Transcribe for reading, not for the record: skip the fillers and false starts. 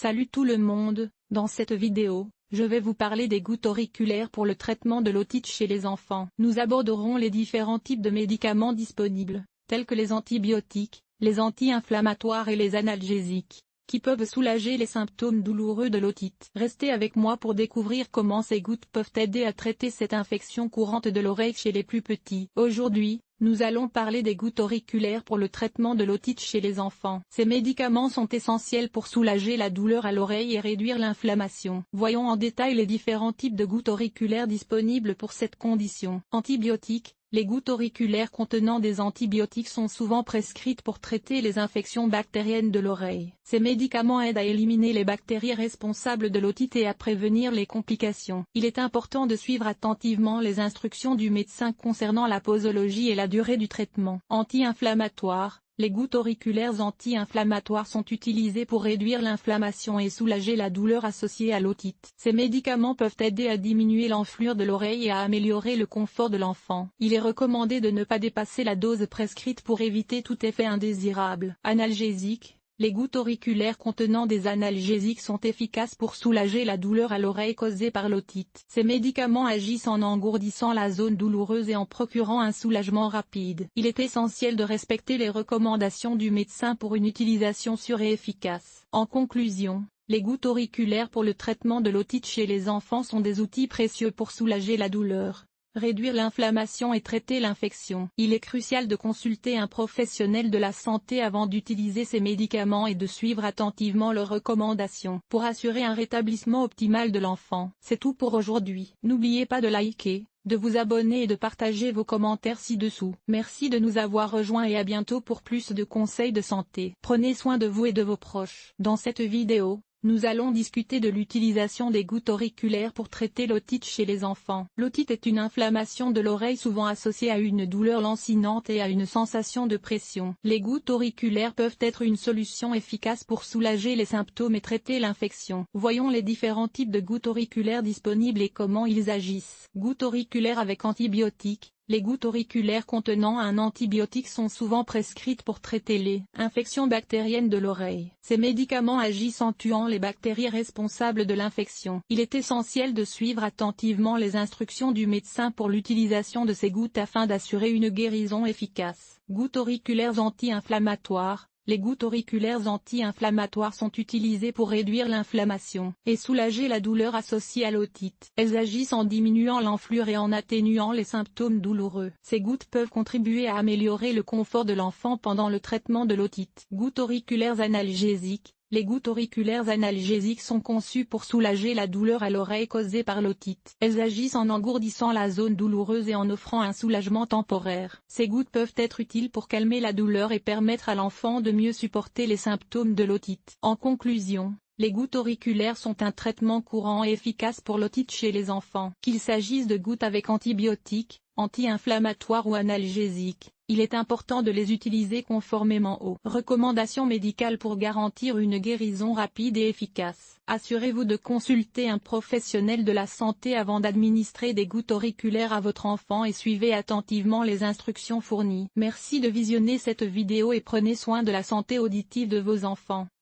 Salut tout le monde, dans cette vidéo, je vais vous parler des gouttes auriculaires pour le traitement de l'otite chez les enfants. Nous aborderons les différents types de médicaments disponibles, tels que les antibiotiques, les anti-inflammatoires et les analgésiques, qui peuvent soulager les symptômes douloureux de l'otite. Restez avec moi pour découvrir comment ces gouttes peuvent aider à traiter cette infection courante de l'oreille chez les plus petits. Aujourd'hui, nous allons parler des gouttes auriculaires pour le traitement de l'otite chez les enfants. Ces médicaments sont essentiels pour soulager la douleur à l'oreille et réduire l'inflammation. Voyons en détail les différents types de gouttes auriculaires disponibles pour cette condition. Antibiotiques. Les gouttes auriculaires contenant des antibiotiques sont souvent prescrites pour traiter les infections bactériennes de l'oreille. Ces médicaments aident à éliminer les bactéries responsables de l'otite et à prévenir les complications. Il est important de suivre attentivement les instructions du médecin concernant la posologie et la durée du traitement. Anti-inflammatoires. Les gouttes auriculaires anti-inflammatoires sont utilisées pour réduire l'inflammation et soulager la douleur associée à l'otite. Ces médicaments peuvent aider à diminuer l'enflure de l'oreille et à améliorer le confort de l'enfant. Il est recommandé de ne pas dépasser la dose prescrite pour éviter tout effet indésirable. Analgésiques. Les gouttes auriculaires contenant des analgésiques sont efficaces pour soulager la douleur à l'oreille causée par l'otite. Ces médicaments agissent en engourdissant la zone douloureuse et en procurant un soulagement rapide. Il est essentiel de respecter les recommandations du médecin pour une utilisation sûre et efficace. En conclusion, les gouttes auriculaires pour le traitement de l'otite chez les enfants sont des outils précieux pour soulager la douleur, réduire l'inflammation et traiter l'infection. Il est crucial de consulter un professionnel de la santé avant d'utiliser ces médicaments et de suivre attentivement leurs recommandations pour assurer un rétablissement optimal de l'enfant. C'est tout pour aujourd'hui. N'oubliez pas de liker, de vous abonner et de partager vos commentaires ci-dessous. Merci de nous avoir rejoints et à bientôt pour plus de conseils de santé. Prenez soin de vous et de vos proches. Dans cette vidéo, nous allons discuter de l'utilisation des gouttes auriculaires pour traiter l'otite chez les enfants. L'otite est une inflammation de l'oreille souvent associée à une douleur lancinante et à une sensation de pression. Les gouttes auriculaires peuvent être une solution efficace pour soulager les symptômes et traiter l'infection. Voyons les différents types de gouttes auriculaires disponibles et comment ils agissent. Gouttes auriculaires avec antibiotiques. Les gouttes auriculaires contenant un antibiotique sont souvent prescrites pour traiter les infections bactériennes de l'oreille. Ces médicaments agissent en tuant les bactéries responsables de l'infection. Il est essentiel de suivre attentivement les instructions du médecin pour l'utilisation de ces gouttes afin d'assurer une guérison efficace. Gouttes auriculaires anti-inflammatoires. Les gouttes auriculaires anti-inflammatoires sont utilisées pour réduire l'inflammation et soulager la douleur associée à l'otite. Elles agissent en diminuant l'enflure et en atténuant les symptômes douloureux. Ces gouttes peuvent contribuer à améliorer le confort de l'enfant pendant le traitement de l'otite. Gouttes auriculaires analgésiques. Les gouttes auriculaires analgésiques sont conçues pour soulager la douleur à l'oreille causée par l'otite. Elles agissent en engourdissant la zone douloureuse et en offrant un soulagement temporaire. Ces gouttes peuvent être utiles pour calmer la douleur et permettre à l'enfant de mieux supporter les symptômes de l'otite. En conclusion, les gouttes auriculaires sont un traitement courant et efficace pour l'otite chez les enfants. Qu'il s'agisse de gouttes avec antibiotiques, anti-inflammatoires ou analgésiques, il est important de les utiliser conformément aux recommandations médicales pour garantir une guérison rapide et efficace. Assurez-vous de consulter un professionnel de la santé avant d'administrer des gouttes auriculaires à votre enfant et suivez attentivement les instructions fournies. Merci de visionner cette vidéo et prenez soin de la santé auditive de vos enfants.